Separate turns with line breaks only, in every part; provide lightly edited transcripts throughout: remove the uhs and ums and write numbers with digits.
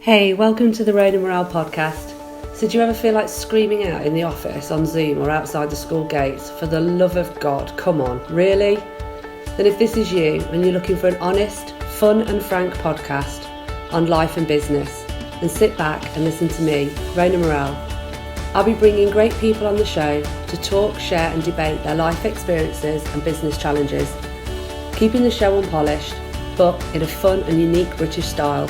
Hey, welcome to the Rhona Morrell podcast. So do you ever feel like screaming out in the office, on Zoom or outside the school gates, for the love of God, come on, really? Then if this is you and you're looking for an honest, fun and frank podcast on life and business, then sit back and listen to me, Rhona Morrell. I'll be bringing great people on the show to talk, share and debate their life experiences and business challenges, keeping the show unpolished, but in a fun and unique British style,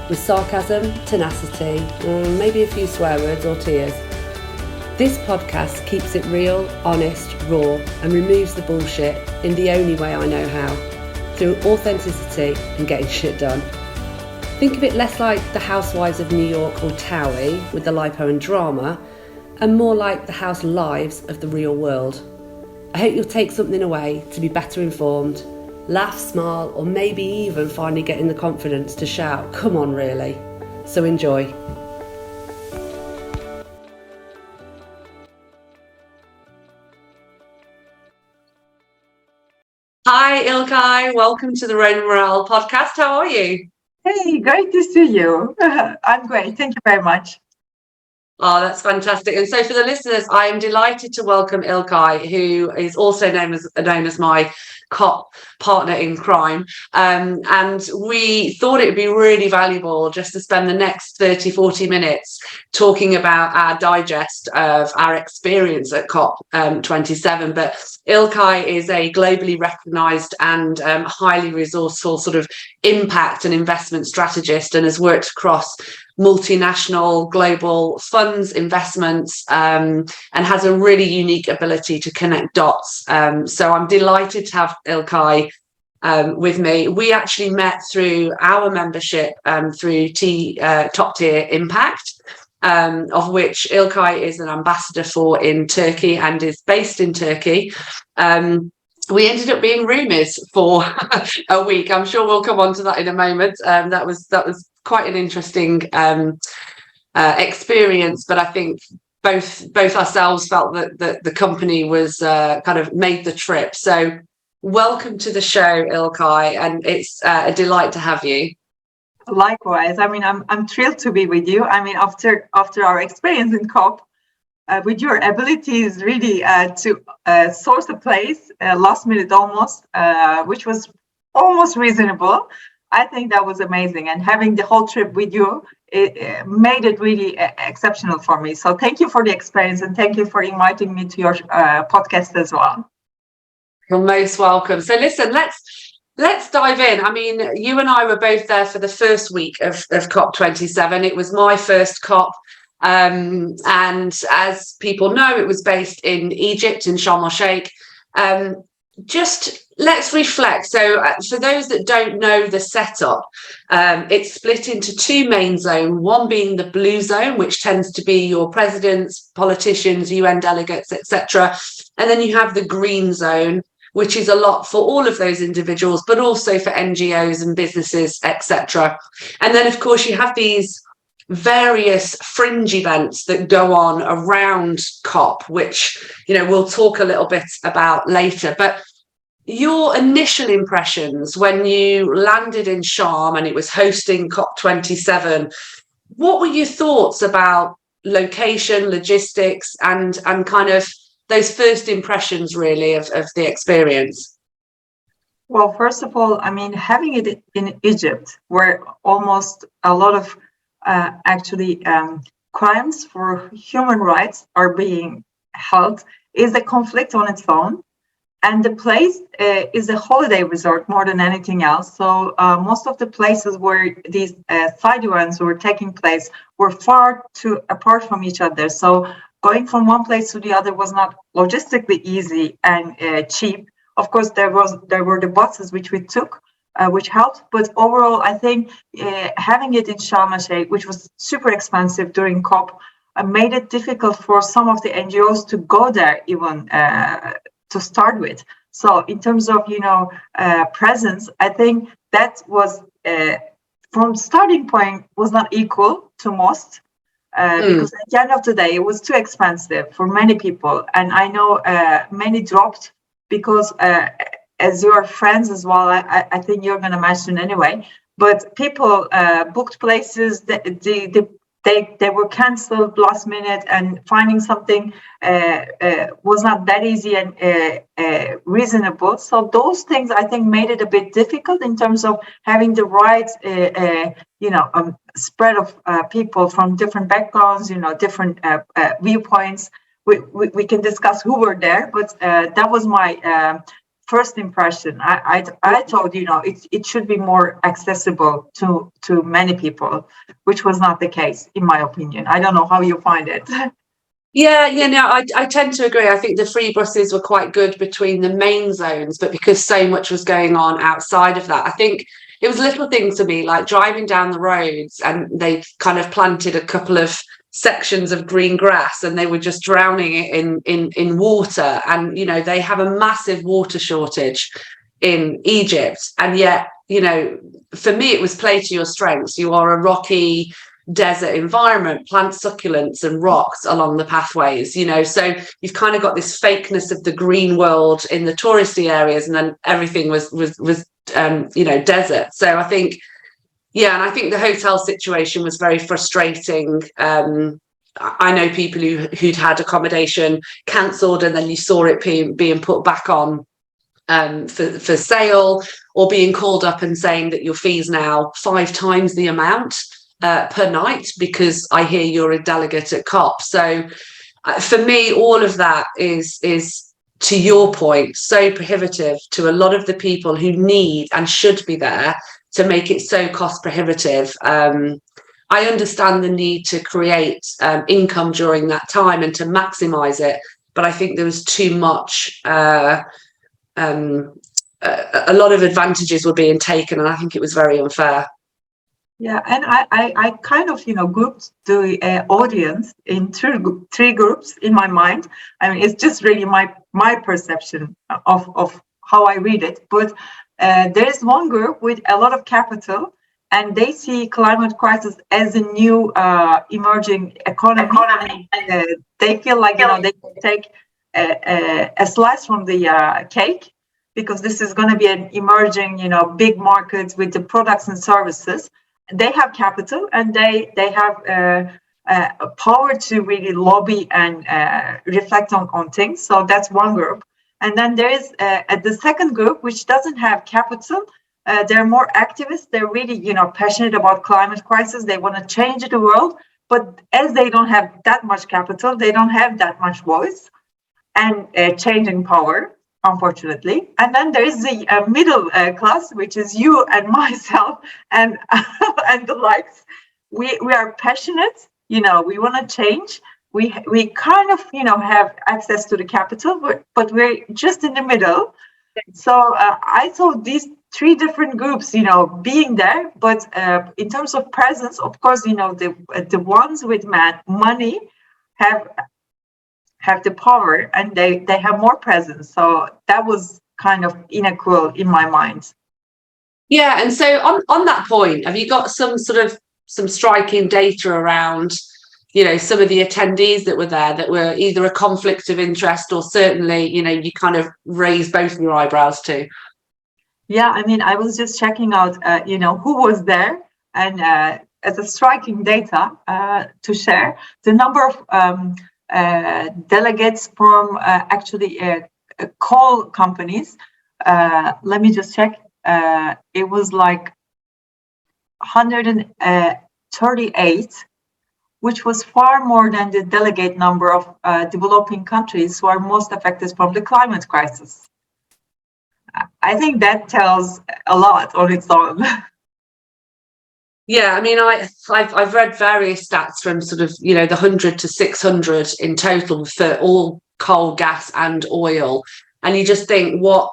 with sarcasm, tenacity, and maybe a few swear words or tears. This podcast keeps it real, honest, raw, and removes the bullshit in the only way I know how, through authenticity and getting shit done. Think of it less like the Housewives of New York or Towie with the lipo and drama, and more like the house lives of the real world. I hope you'll take something away to be better informed, laugh, smile, or maybe even finally getting the confidence to shout, come on really. So enjoy. Hi Ilkay, welcome to the Rhona Morrell podcast. How are you?
Hey, great to see you. I'm great. Thank you very much.
Oh, that's fantastic. And so for the listeners, I am delighted to welcome Ilkay, who is also known as my COP partner in crime. And we thought it would be really valuable just to spend the next 30, 40 minutes talking about our digest of our experience at COP27. But Ilkay is a globally recognised and highly resourceful sort of impact and investment strategist, and has worked across multinational global funds, investments, and has a really unique ability to connect dots. So I'm delighted to have Ilkay with me. We actually met through our membership through Top Tier Impact, of which Ilkay is an ambassador for in Turkey and is based in Turkey. We ended up being roomies for a week. I'm sure we'll come on to that in a moment. That was quite an interesting experience, but I think both ourselves felt that the company was kind of made the trip. So welcome to the show, Ilkay, and it's a delight to have you.
Likewise. I mean, I'm thrilled to be with you. I mean, after our experience in COP, with your abilities really to source a place last minute almost, which was almost reasonable. I think that was amazing. And having the whole trip with you, it made it really exceptional for me. So thank you for the experience, and thank you for inviting me to your podcast as well.
You're most welcome. So listen, let's dive in. I mean, you and I were both there for the first week of COP27. It was my first COP. And as people know, it was based in Egypt, in Sharm el-Sheikh. Just let's reflect. So for those that don't know the setup, it's split into two main zones, one being the blue zone, which tends to be your presidents, politicians, UN delegates, etc. And then you have the green zone, which is a lot for all of those individuals, but also for NGOs and businesses, etc. And then, of course, you have these various fringe events that go on around COP, which, we'll talk a little bit about later. But your initial impressions when you landed in Sharm and it was hosting COP27, what were your thoughts about location, logistics, and kind of those first impressions really of the experience?
Well, first of all, I mean, having it in Egypt, where almost a lot of crimes for human rights are being held, is a conflict on its own. And the place is a holiday resort more than anything else. So most of the places where these side events were taking place were far too apart from each other. So going from one place to the other was not logistically easy and cheap. Of course, there were the buses which we took, which helped. But overall, I think having it in Sharm el-Sheikh, which was super expensive during COP, made it difficult for some of the NGOs to go there even to start with. So in terms of, presence, I think that was from starting point was not equal to most. Because at the end of the day, it was too expensive for many people. And I know many dropped because as your friends as well, I think you're going to mention anyway, but people booked places. They were cancelled last minute, and finding something was not that easy and reasonable. So those things, I think, made it a bit difficult in terms of having the right, spread of people from different backgrounds, different viewpoints. We can discuss who were there, but that was my first impression. I thought, it should be more accessible to many people, which was not the case, in my opinion. I don't know how you find it.
Yeah, no, I tend to agree. I think the free buses were quite good between the main zones, but because so much was going on outside of that, I think it was little things to me, like driving down the roads, and they kind of planted a couple of sections of green grass and they were just drowning it in water. And, they have a massive water shortage in Egypt. And yet, for me, it was play to your strengths. You are a rocky desert environment, plant succulents and rocks along the pathways, so you've kind of got this fakeness of the green world in the touristy areas, and then everything was desert. So I think, and I think the hotel situation was very frustrating. I know people who'd had accommodation cancelled, and then you saw it being put back on for sale, or being called up and saying that your fee's now 5 times the amount per night because I hear you're a delegate at COP. So for me, all of that is to your point, so prohibitive to a lot of the people who need and should be there, to make it so cost prohibitive. I understand the need to create income during that time and to maximise it, but I think there was too much. A lot of advantages were being taken, and I think it was very unfair.
Yeah, and I kind of, grouped the audience in three groups in my mind. I mean, it's just really my perception of how I read it. But there is one group with a lot of capital, and they see climate crisis as a new emerging economy. And they feel like, they can take a slice from the cake, because this is going to be an emerging, big market with the products and services. They have capital, and they have power to really lobby and reflect on things. So that's one group. And then there is the second group, which doesn't have capital. They're more activists. They're really, passionate about climate crisis. They want to change the world. But as they don't have that much capital, they don't have that much voice and changing power, unfortunately. And then there is the middle class, which is you and myself and and the likes. We are passionate, we want to change. We kind of, have access to the capital, but we're just in the middle. So I thought these 3 different groups, being there, but in terms of presence, of course, the ones with money have the power, and they have more presence. So that was kind of unequal in my mind.
Yeah, and so on that point, have you got some striking data around, some of the attendees that were there that were either a conflict of interest, or certainly, you kind of raised both of your eyebrows to?
Yeah, I mean, I was just checking out, who was there, and as a striking data to share, the number of delegates from actually coal companies. Let me just check. It was like 138, which was far more than the delegate number of developing countries who are most affected from the climate crisis. I think that tells a lot on its own.
Yeah, I mean, I've read various stats from the 100 to 600 in total for all coal, gas and oil. And you just think what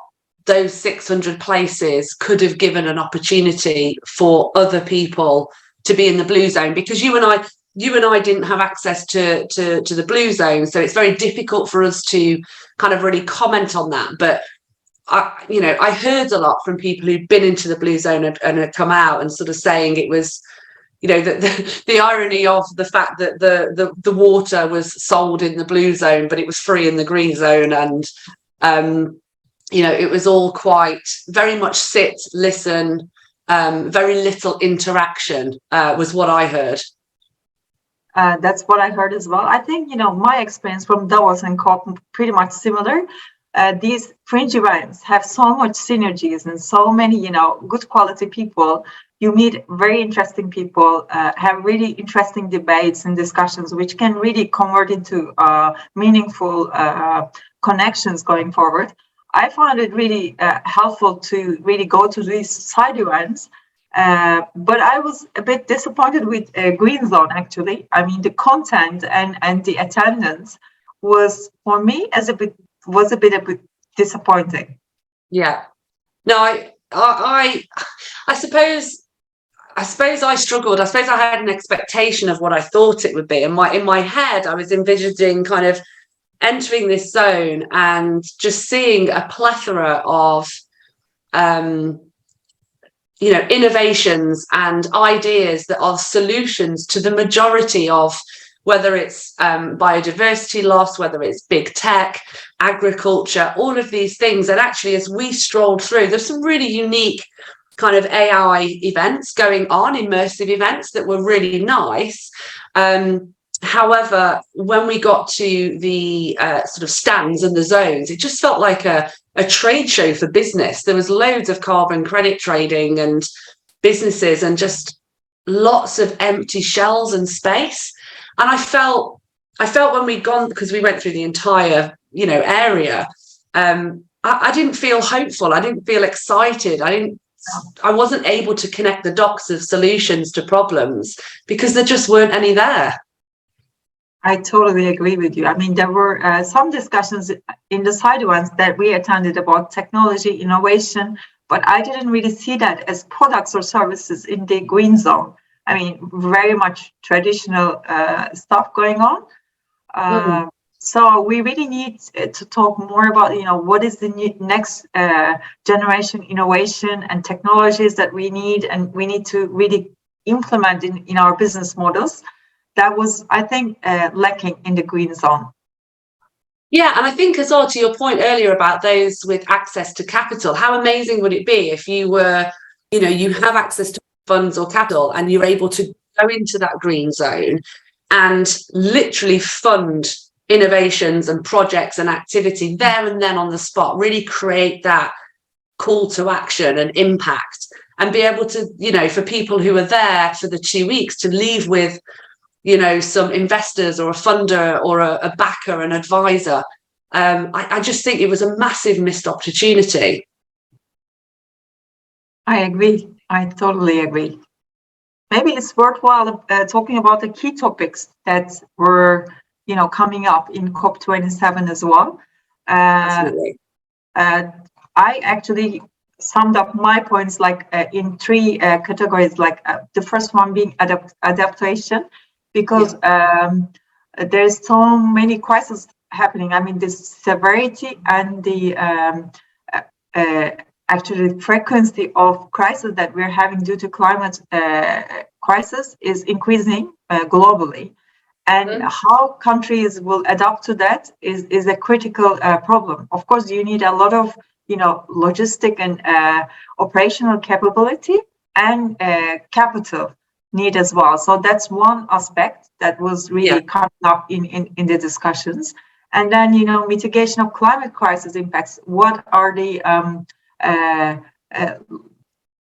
those 600 places could have given an opportunity for other people to be in the blue zone, because you and I didn't have access to the blue zone. So it's very difficult for us to kind of really comment on that. But I heard a lot from people who'd been into the blue zone and had come out and sort of saying it was, the irony of the fact that the water was sold in the blue zone, but it was free in the green zone. And, it was all quite very much sit, listen, very little interaction, was what I heard.
That's what I heard as well. I think, my experience from Davos and COP pretty much similar. These fringe events have so much synergies and so many, good quality people. You meet very interesting people, have really interesting debates and discussions, which can really convert into meaningful connections going forward. I found it really helpful to really go to these side events. But I was a bit disappointed with Green Zone, actually. I mean, the content and the attendance was, for me, a bit disappointing.
Yeah. No, I suppose I struggled. I suppose I had an expectation of what I thought it would be. And in my head, I was envisaging kind of entering this zone and just seeing a plethora of innovations and ideas that are solutions to the majority of, whether it's biodiversity loss, whether it's big tech, agriculture, all of these things. And actually, as we strolled through, there's some really unique kind of AI events going on, immersive events that were really nice. However, when we got to the sort of stands and the zones, it just felt like a trade show for business. There was loads of carbon credit trading and businesses and just lots of empty shells and space. And I felt when we'd gone, because we went through the entire, area, I didn't feel hopeful. I didn't feel excited. I wasn't able to connect the dots of solutions to problems because there just weren't any there.
I totally agree with you. I mean, there were some discussions in the side ones that we attended about technology, innovation, but I didn't really see that as products or services in the green zone. I mean, very much traditional stuff going on. So we really need to talk more about, what is the next generation innovation and technologies that we need, and we need to really implement in our business models. That was, I think, lacking in the green zone.
Yeah, and I think as well, to your point earlier about those with access to capital, how amazing would it be if you were, you have access to funds or capital and you're able to go into that green zone and literally fund innovations and projects and activity there and then on the spot, really create that call to action and impact, and be able to, for people who are there for the 2 weeks to leave with, some investors or a funder or a backer, an advisor. I just think it was a massive missed opportunity.
I agree. I totally agree. Maybe it's worthwhile talking about the key topics that were, coming up in COP27 as well.
Absolutely.
I actually summed up my points in three categories. The first one being adaptation. Because there's so many crises happening. I mean, the severity and the actually frequency of crises that we're having due to climate crisis is increasing globally. And how countries will adapt to that is a critical problem. Of course, you need a lot of, logistic and operational capability and capital need as well. So that's one aspect that was really coming up in the discussions. And then, mitigation of climate crisis impacts. What are the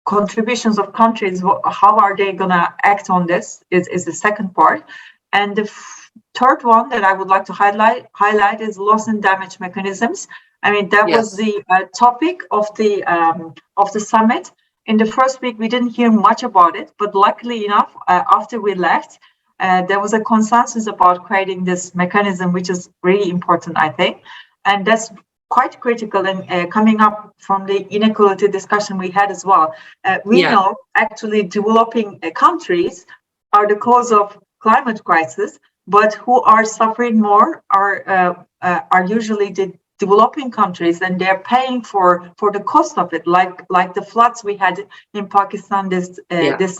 contributions of countries? How are they going to act on this is the second part. And the third one that I would like to highlight is loss and damage mechanisms. I mean, that was the topic of the summit. In the first week, we didn't hear much about it, but luckily enough, after we left, there was a consensus about creating this mechanism, which is really important, I think. And that's quite critical and coming up from the inequality discussion we had as well. We know actually developing countries are the cause of climate crisis, but who are suffering more are usually the developing countries, and they're paying for the cost of it, like the floods we had in Pakistan this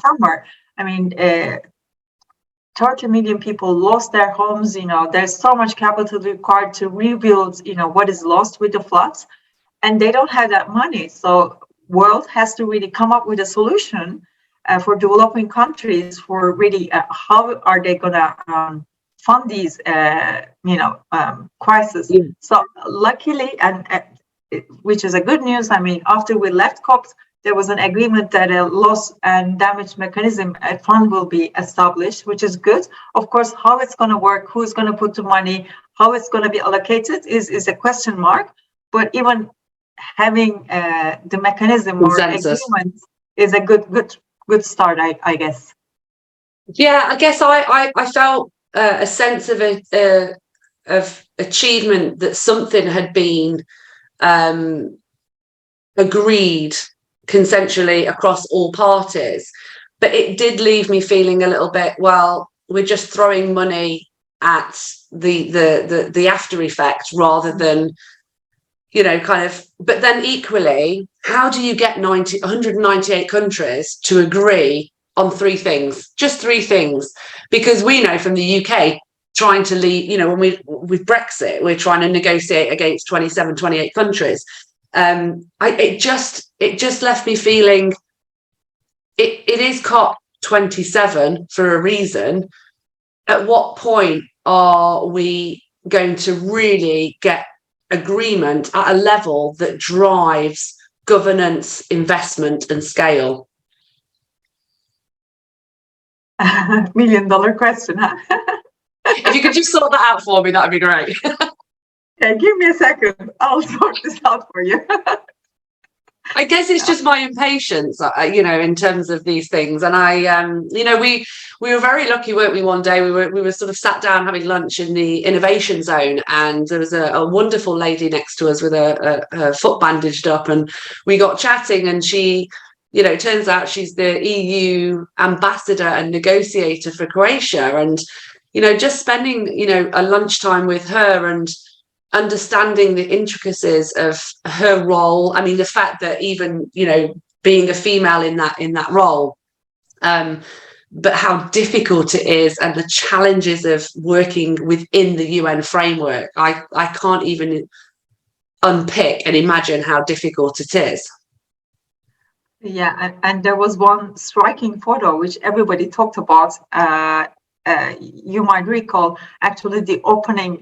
summer. I mean, 30 million people lost their homes. There's so much capital required to rebuild, what is lost with the floods, and they don't have that money. So world has to really come up with a solution for developing countries for really how are they going to fund these, crises.
Yeah.
So luckily, and which is a good news. I mean, after we left COPs, there was an agreement that a loss and damage mechanism fund will be established, which is good. Of course, how it's going to work, who's going to put the money, how it's going to be allocated is a question mark. But even having the mechanism or agreement is a good start, I guess.
Yeah, I guess I felt a sense of achievement, that something had been agreed consensually across all parties, but it did leave me feeling a little bit, well, we're just throwing money at the after effect rather than, kind of. But then equally, how do you get 198 countries to agree on three things, just three things? Because we know from the UK, trying to leave, when with Brexit, we're trying to negotiate against 27, 28 countries. It just left me feeling it is COP27 for a reason. At what point are we going to really get agreement at a level that drives governance, investment, and scale?
$1 million question, huh?
If you could just sort that out for me, that'd be great.
Okay, give me a second. I'll sort this out for you.
I guess it's just my impatience, in terms of these things. And we were very lucky, weren't we? One day we were sort of sat down having lunch in the innovation zone, and there was a wonderful lady next to us with her foot bandaged up, and we got chatting, and she, turns out she's the EU ambassador and negotiator for Croatia, and just spending a lunchtime with her and understanding the intricacies of her role. I mean, the fact that even being a female in that role, but how difficult it is, and the challenges of working within the UN framework. I can't even unpick and imagine how difficult it is.
Yeah, and there was one striking photo which everybody talked about. You might recall, actually, the opening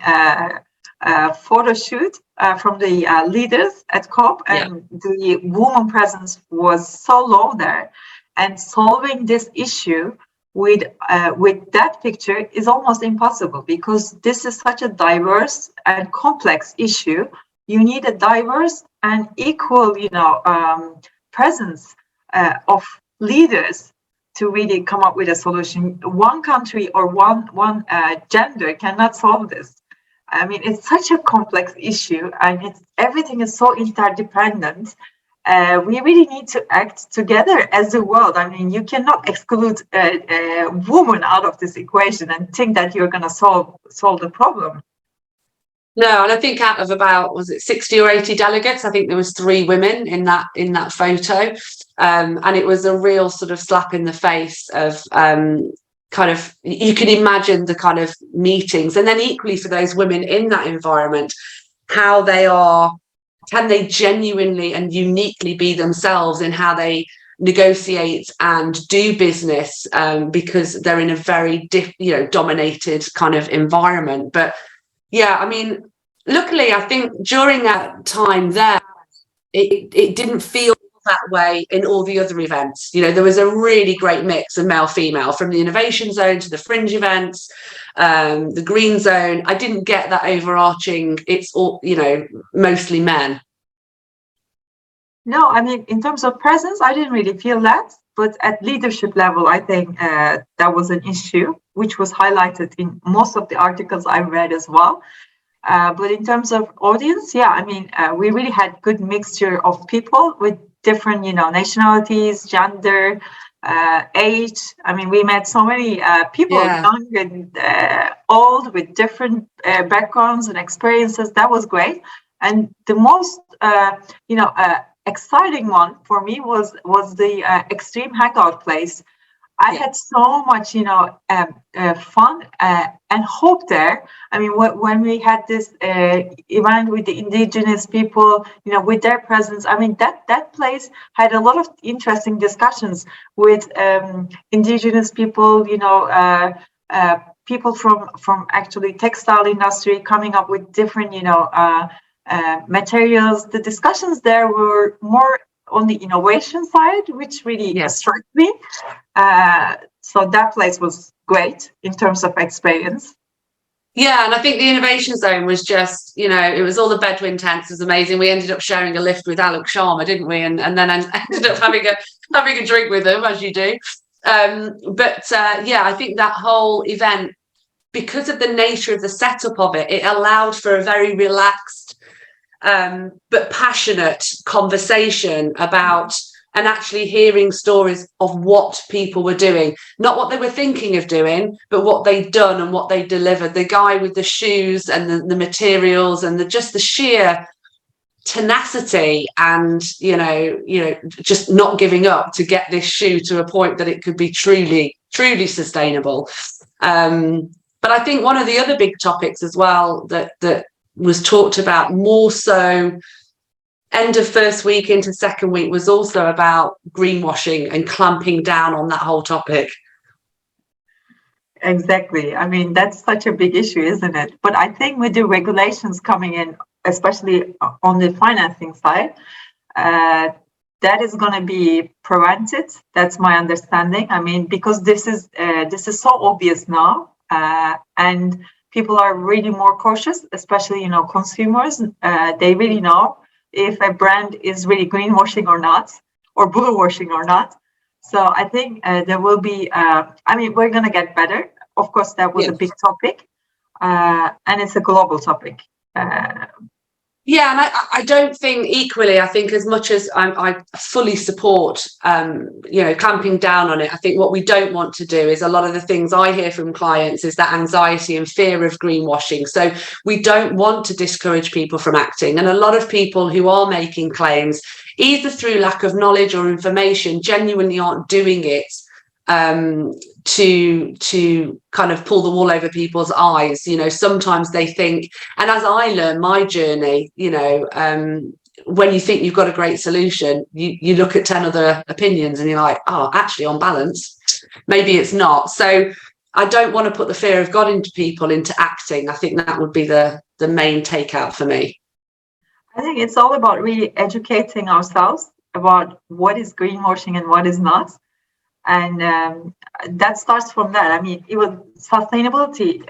photo shoot from the leaders at COP, and the woman presence was so low there. And solving this issue with that picture is almost impossible, because this is such a diverse and complex issue. You need a diverse and equal, presence of leaders to really come up with a solution. One country or one gender cannot solve this. I mean, it's such a complex issue, and everything is so interdependent. We really need to act together as a world. I mean, you cannot exclude a woman out of this equation and think that you're going to solve the problem.
No, and I think out of about, was it 60 or 80 delegates, I think there was 3 women in that photo, and it was a real sort of slap in the face of kind of, you can imagine the kind of meetings, and then equally for those women in that environment, how can they genuinely and uniquely be themselves in how they negotiate and do business, because they're in a very dominated kind of environment. But yeah, I mean, luckily, I think during that time there, it didn't feel that way in all the other events. There was a really great mix of male-female, from the innovation zone to the fringe events, the green zone. I didn't get that overarching, it's all, mostly men.
No, I mean, in terms of presence, I didn't really feel that. But at leadership level, I think that was an issue, which was highlighted in most of the articles I read as well. But in terms of audience, yeah, I mean, we really had good mixture of people with different, nationalities, gender, age. I mean, we met so many people, young and old, with different backgrounds and experiences. That was great. And the most, exciting one for me was the extreme hangout place. I had so much, fun and hope there. I mean, when we had this event with the indigenous people, with their presence, I mean, that place had a lot of interesting discussions with indigenous people, people from actually textile industry coming up with different, materials. The discussions there were more on the innovation side, which really struck me. So that place was great in terms of experience.
Yeah, and I think the innovation zone was just, it was all the Bedouin tents. It was amazing. We ended up sharing a lift with Alok Sharma, didn't we? And then I ended up having a drink with him, as you do. I think that whole event, because of the nature of the setup of it, it allowed for a very relaxed but passionate conversation about, and actually hearing stories of what people were doing, not what they were thinking of doing, but what they'd done and what they delivered. The guy with the shoes and the materials and just the sheer tenacity and just not giving up to get this shoe to a point that it could be truly sustainable. But I think one of the other big topics as well that was talked about more so end of first week into second week was also about greenwashing and clamping down on that whole topic.
Exactly. I mean, that's such a big issue, isn't it? But I think with the regulations coming in, especially on the financing side, that is going to be prevented. That's my understanding. I mean, because this is so obvious now, and people are really more cautious, especially consumers. They really know if a brand is really greenwashing or not, or bluewashing or not. So I think there will be, we're going to get better. Of course, that was a big topic, and it's a global topic.
Yeah, and I don't think equally, I think as much as I fully support, clamping down on it, I think what we don't want to do is, a lot of the things I hear from clients is that anxiety and fear of greenwashing. So we don't want to discourage people from acting. And a lot of people who are making claims, either through lack of knowledge or information, genuinely aren't doing it to kind of pull the wool over people's eyes. Sometimes they think, and as I learned my journey, when you think you've got a great solution, you look at 10 other opinions and you're like, oh, actually on balance, maybe it's not. So I don't want to put the fear of God into people into acting. I think that would be the main takeout for me.
I think it's all about really educating ourselves about what is greenwashing and what is not. And that starts from that. I mean, even sustainability.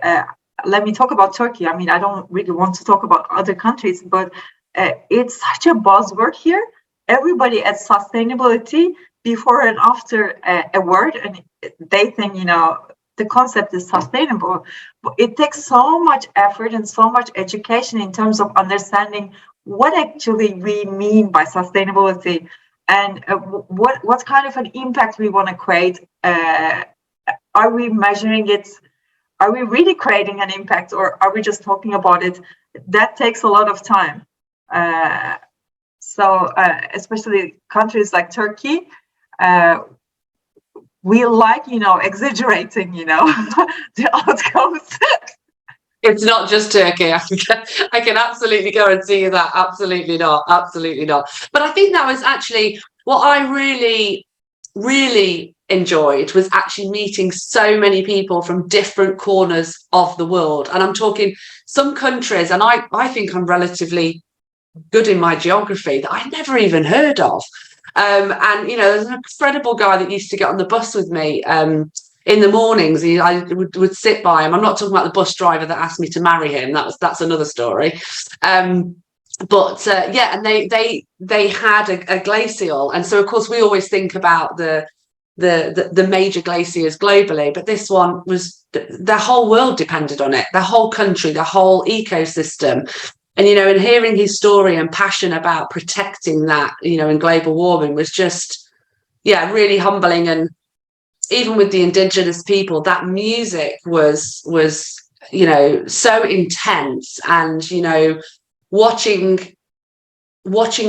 Let me talk about Turkey. I mean, I don't really want to talk about other countries, but it's such a buzzword here. Everybody adds sustainability before and after a word, and they think, the concept is sustainable. But it takes so much effort and so much education in terms of understanding what actually we mean by sustainability. And what kind of an impact we want to create? Are we measuring it? Are we really creating an impact, or are we just talking about it? That takes a lot of time. Especially countries like Turkey, we like, exaggerating, the outcomes.
It's not just Turkey. I can absolutely go and see that. Absolutely not. Absolutely not. But I think that was actually what I really, really enjoyed, was actually meeting so many people from different corners of the world. And I'm talking some countries, and I think I'm relatively good in my geography, that I never even heard of. There's an incredible guy that used to get on the bus with me in the mornings. I would sit by him. I'm not talking about the bus driver that asked me to marry him. That's another story. And they had a glacial, and so of course we always think about the major glaciers globally, but this one was, the whole world depended on it, the whole country, the whole ecosystem. And and hearing his story and passion about protecting that, in global warming, was just really humbling. And even with the indigenous people, that music was so intense. And watching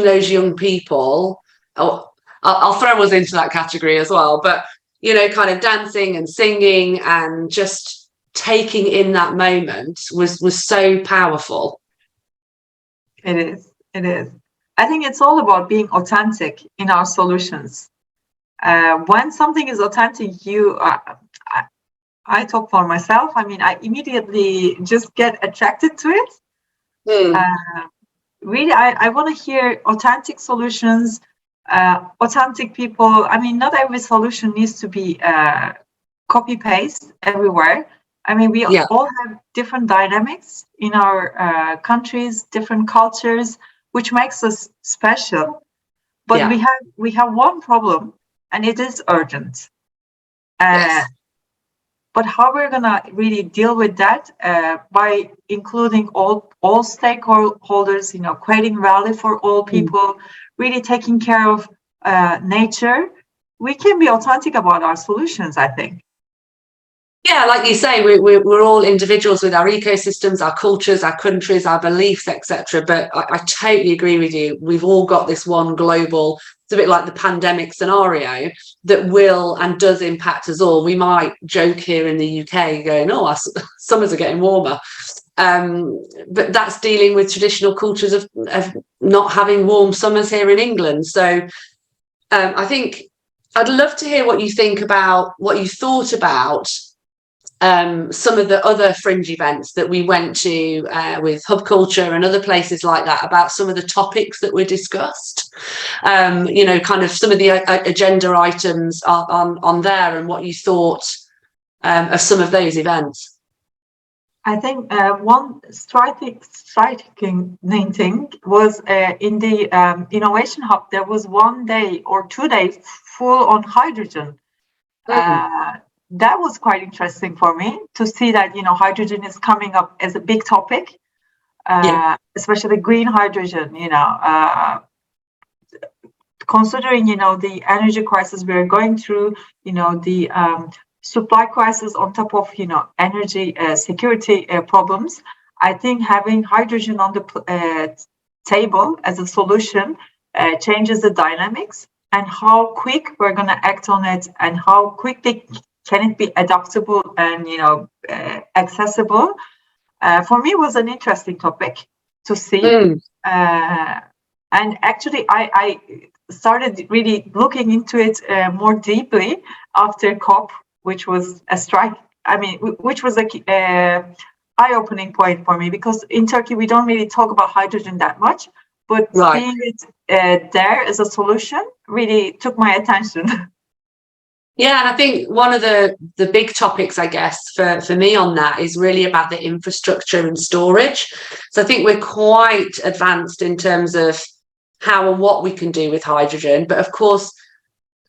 those young people, I'll throw us into that category as well, but kind of dancing and singing and just taking in that moment was so powerful.
It is. It is. I think it's all about being authentic in our solutions. When something is authentic, I talk for myself. I mean, I immediately just get attracted to it. Really, I want to hear authentic solutions, authentic people. I mean, not every solution needs to be copy paste everywhere. I mean, we all have different dynamics in our countries, different cultures, which makes us special. But we have one problem, and it is urgent. But how we're gonna really deal with that by including all stakeholders, creating value for all people, really taking care of nature. We can be authentic about our solutions, I think.
Yeah, like you say, we're all individuals with our ecosystems, our cultures, our countries, our beliefs, etc. But I totally agree with you. We've all got this one global, it's a bit like the pandemic scenario that will and does impact us all. We might joke here in the UK going, oh, our summers are getting warmer. But that's dealing with traditional cultures of not having warm summers here in England. So I think I'd love to hear what you think about, what you thought about some of the other fringe events that we went to with Hub Culture and other places like that, about some of the topics that were discussed, kind of some of the agenda items on there, and what you thought of some of those events.
I think one striking thing was in the Innovation Hub, there was 1 day or 2 days full on hydrogen. That was quite interesting for me to see that, hydrogen is coming up as a big topic, especially green hydrogen, considering, the energy crisis we're going through, the supply crisis on top of, energy security problems. I think having hydrogen on the table as a solution changes the dynamics, and how quick we're going to act on it, and how quickly can it be adaptable and accessible. For me, it was an interesting topic to see. And actually, I started really looking into it more deeply after COP, which was which was a eye-opening point for me, because in Turkey we don't really talk about hydrogen that much, but seeing it there as a solution really took my attention.
Yeah, and I think one of the big topics, I guess, for me on that is really about the infrastructure and storage. So I think we're quite advanced in terms of how and what we can do with hydrogen. But of course,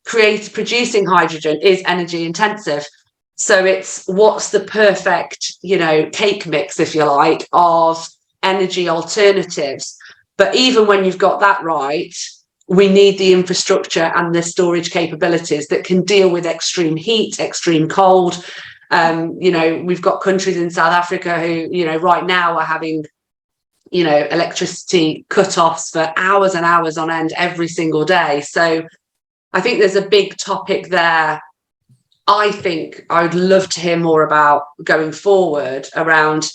producing hydrogen is energy intensive. So it's what's the perfect, cake mix, if you like, of energy alternatives. But even when you've got that right, we need the infrastructure and the storage capabilities that can deal with extreme heat, extreme cold. We've got countries in South Africa who, right now are having, electricity cut-offs for hours and hours on end every single day. So I think there's a big topic there. I think I would love to hear more about going forward around,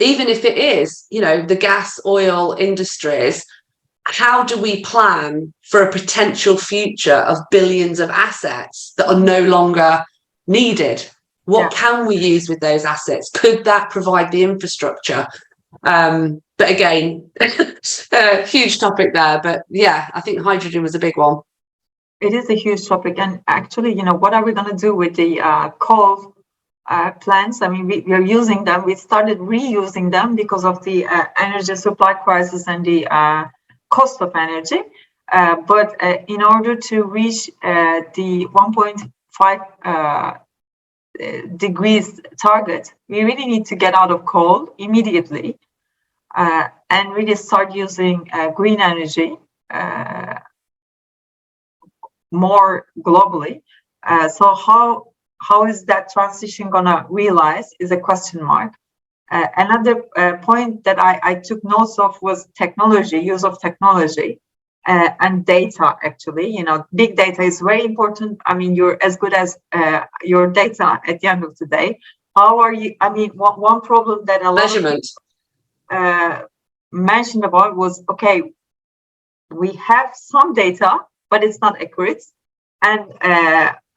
even if it is, the gas, oil industries, how do we plan for a potential future of billions of assets that are no longer needed? What can we use with those assets? Could that provide the infrastructure? But again, huge topic there. But yeah, I think hydrogen was a big one.
It is a huge topic. And actually, what are we going to do with the coal plants? I mean, we are using them. We started reusing them because of the energy supply crisis and the cost of energy. But in order to reach the 1.5 degrees target, we really need to get out of coal immediately and really start using green energy more globally. So how is that transition gonna realize is a question mark. Another point that I took notes of was technology, use of technology. and data. Actually, big data is very important. I mean, you're as good as your data at the end of the day. How are you? I mean, one problem that a lot
Measurement.
of mentioned about was, okay, we have some data, but it's not accurate. And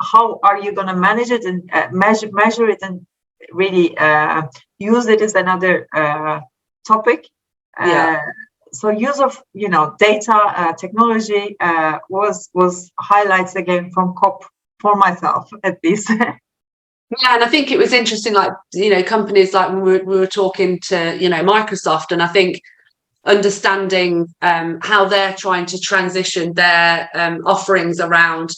how are you going to manage it and measure it and really use it is another topic. So use of data technology was highlights again from COP for myself at least.
Yeah, and I think it was interesting, like, companies like we were talking to, Microsoft, and I think understanding how they're trying to transition their offerings around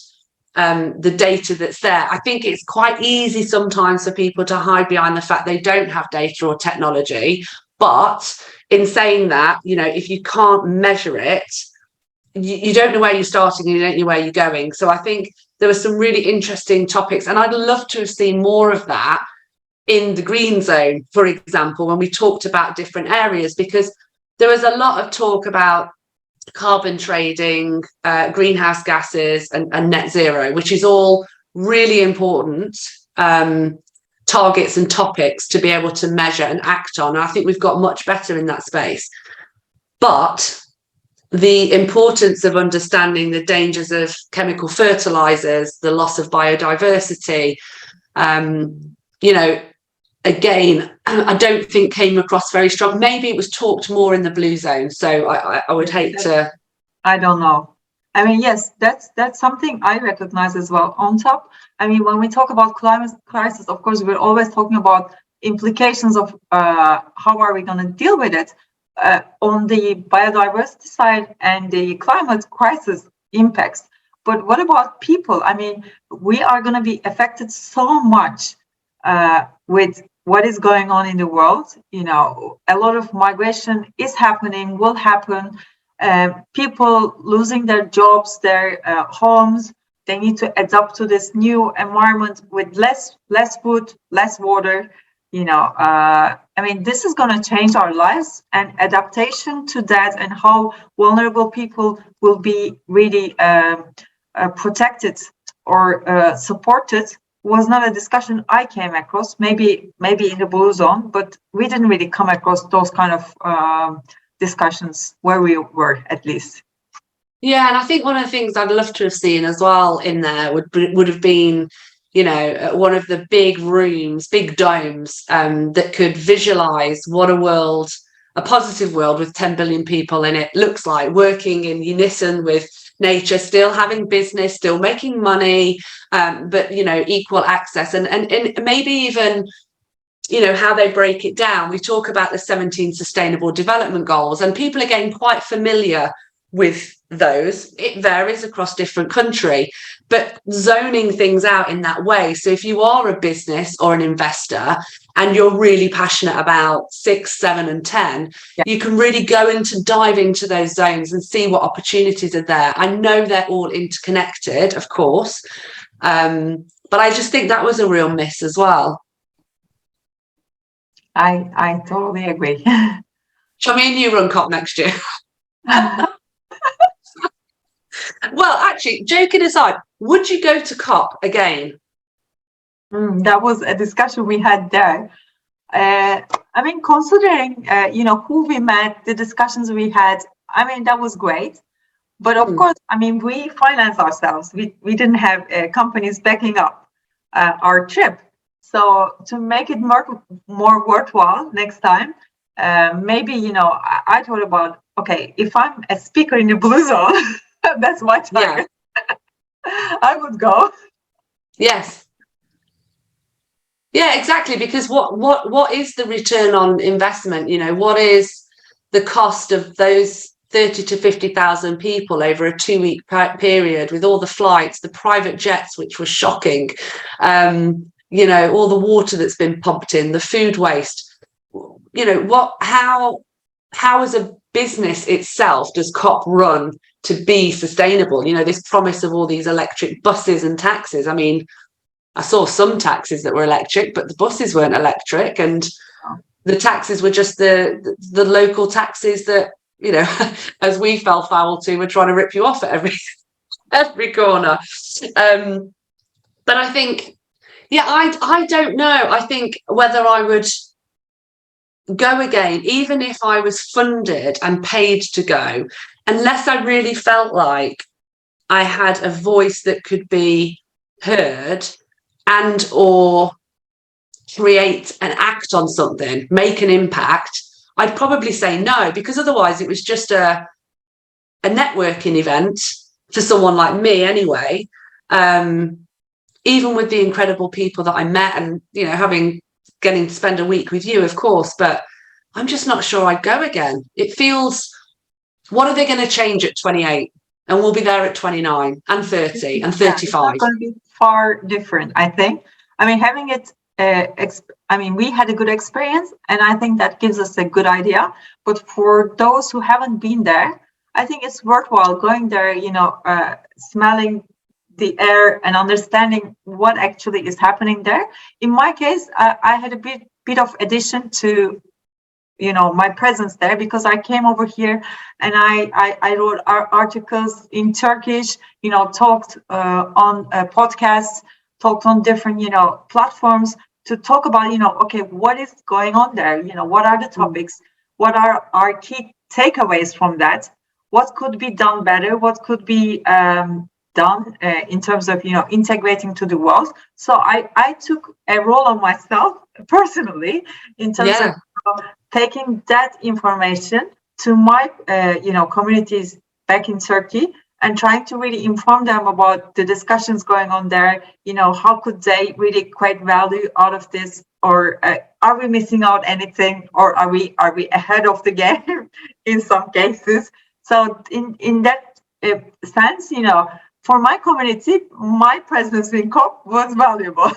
the data that's there. I think it's quite easy sometimes for people to hide behind the fact they don't have data or technology. But in saying that, if you can't measure it, you don't know where you're starting and you don't know where you're going. So I think there were some really interesting topics, and I'd love to have seen more of that in the green zone, for example, when we talked about different areas, because there was a lot of talk about carbon trading, greenhouse gases, and net zero, which is all really important targets and topics to be able to measure and act on. I think we've got much better in that space. But the importance of understanding the dangers of chemical fertilizers, the loss of biodiversity, again, I don't think came across very strong. Maybe it was talked more in the blue zone. So I would hate to.
I don't know. I mean, yes, that's something I recognize as well. On top, I mean, when we talk about climate crisis, of course, we're always talking about implications of how are we going to deal with it on the biodiversity side and the climate crisis impacts. But what about people? I mean, we are going to be affected so much with what is going on in the world. A lot of migration is happening, will happen. People losing their jobs, their homes. They need to adapt to this new environment with less food, less water. I mean, this is going to change our lives, and adaptation to that and how vulnerable people will be really protected or supported was not a discussion I came across. Maybe in the blue zone, but we didn't really come across those kind of discussions where we were, at least.
Yeah, and I think one of the things I'd love to have seen as well in there would have been, one of the big rooms, big domes that could visualize what a positive world with 10 billion people in it looks like, working in unison with nature, still having business, still making money, but equal access, and maybe even how they break it down. We talk about the 17 sustainable development goals, and people are getting quite familiar with those. It varies across different country, but zoning things out in that way. So if you are a business or an investor and you're really passionate about 6, 7, and 10, you can really dive into those zones and see what opportunities are there. I know they're all interconnected, of course, but I just think that was a real miss as well.
I totally agree.
Shall me and you run COP next year? Well, actually, joking aside, would you go to COP again?
That was a discussion we had there. I mean, considering, who we met, the discussions we had, I mean, that was great. But of course, I mean, we finance ourselves. We didn't have companies backing up our trip. So to make it more worthwhile next time, maybe, I thought about, okay, if I'm a speaker in the blue zone, that's my target. Yeah. I would go.
Yes. Yeah, exactly. Because what is the return on investment? What is the cost of those 30 to 50,000 people over a 2-week period, with all the flights, the private jets, which was shocking, all the water that's been pumped in, the food waste, how as a business itself does COP run to be sustainable? This promise of all these electric buses and taxis. I mean, I saw some taxis that were electric, but the buses weren't electric, and the taxis were just the local taxis that you know, as we fell foul to, were trying to rip you off at every corner. But I think, yeah, I don't know. I think whether I would go again, even if I was funded and paid to go, unless I really felt like I had a voice that could be heard and or create and act on something, make an impact, I'd probably say no, because otherwise it was just a networking event for someone like me anyway. Even with the incredible people that I met and, you know, getting to spend a week with you, of course, but I'm just not sure I'd go again. It feels, what are they going to change at 28? And we'll be there at 29 and 30 and 35.
It's not going to be far different, I think. I mean, having it, we had a good experience, and I think that gives us a good idea. But for those who haven't been there, I think it's worthwhile going there, you know, smelling the air and understanding what actually is happening there. In my case, I had a bit of addition to, you know, my presence there, because I came over here and I wrote articles in Turkish, you know, talked on podcasts, talked on different, you know, platforms to talk about, you know, okay, what is going on there? You know, what are the topics? What are our key takeaways from that? What could be done better? What could be done in terms of, you know, integrating to the world? So I took a role on myself personally in terms of taking that information to my, you know, communities back in Turkey and trying to really inform them about the discussions going on there. You know, how could they really create value out of this? Or are we missing out anything? Or are we ahead of the game in some cases? So in that sense, you know, for my community, my presence in COP was valuable.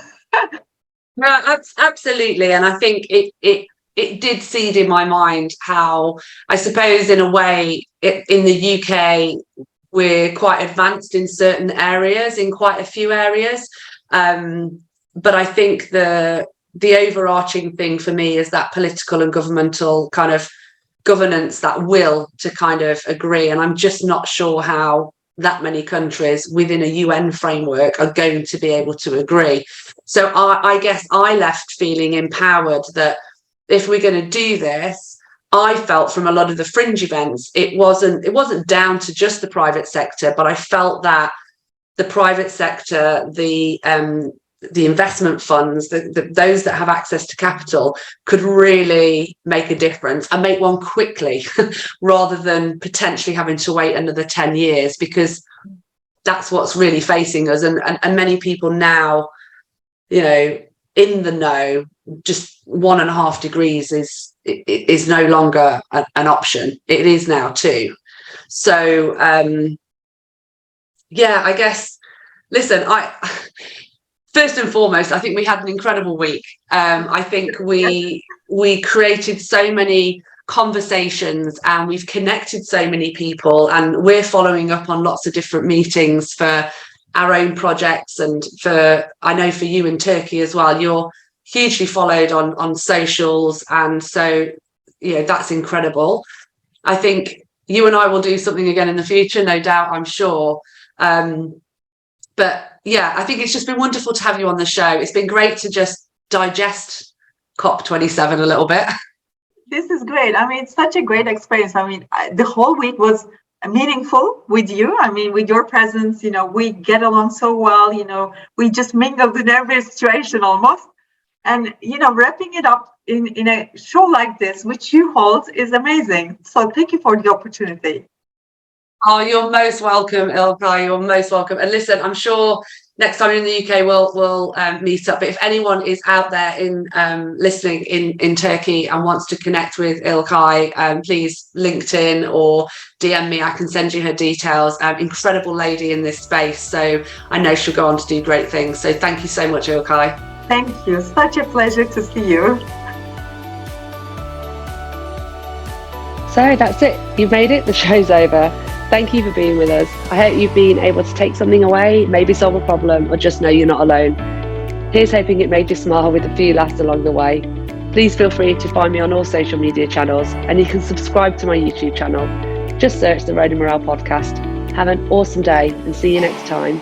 No, absolutely. And I think it did seed in my mind how, I suppose, in a way, in the UK, we're quite advanced in certain areas, in quite a few areas. But I think the overarching thing for me is that political and governmental kind of governance, that will to kind of agree. And I'm just not sure how that many countries within a UN framework are going to be able to agree. So I guess I left feeling empowered that if we're going to do this, I felt from a lot of the fringe events, it wasn't down to just the private sector, but I felt that the private sector, the investment funds, those that have access to capital could really make a difference and make one quickly rather than potentially having to wait another 10 years, because that's what's really facing us. And many people now, you know, in the know, just 1.5 degrees is no longer an option. It is now 2. So, yeah, I guess, listen, first and foremost, I think we had an incredible week. I think we created so many conversations and we've connected so many people, and we're following up on lots of different meetings for our own projects, and I know for you in Turkey as well, you're hugely followed on socials, and so, you know, that's incredible. I think you and I will do something again in the future, no doubt, I'm sure. But yeah, I think it's just been wonderful to have you on the show. It's been great to just digest COP27 a little bit.
This is great. I mean, it's such a great experience. I mean, the whole week was meaningful with you. I mean, with your presence, you know, we get along so well, you know, we just mingled in every situation almost. And, you know, wrapping it up in a show like this, which you hold, is amazing. So thank you for the opportunity.
Oh, you're most welcome, Ilkay. You're most welcome. And listen, I'm sure next time you're in the UK, we'll meet up. But if anyone is out there listening in Turkey and wants to connect with Ilkay, please LinkedIn or DM me. I can send you her details. Incredible lady in this space. So I know she'll go on to do great things. So thank you so much, Ilkay.
Thank you. Such a pleasure to see you.
So that's it. You've made it. The show's over. Thank you for being with us. I hope you've been able to take something away, maybe solve a problem, or just know you're not alone. Here's hoping it made you smile with a few laughs along the way. Please feel free to find me on all social media channels, and you can subscribe to my YouTube channel. Just search the Rhona Morrell podcast. Have an awesome day and see you next time.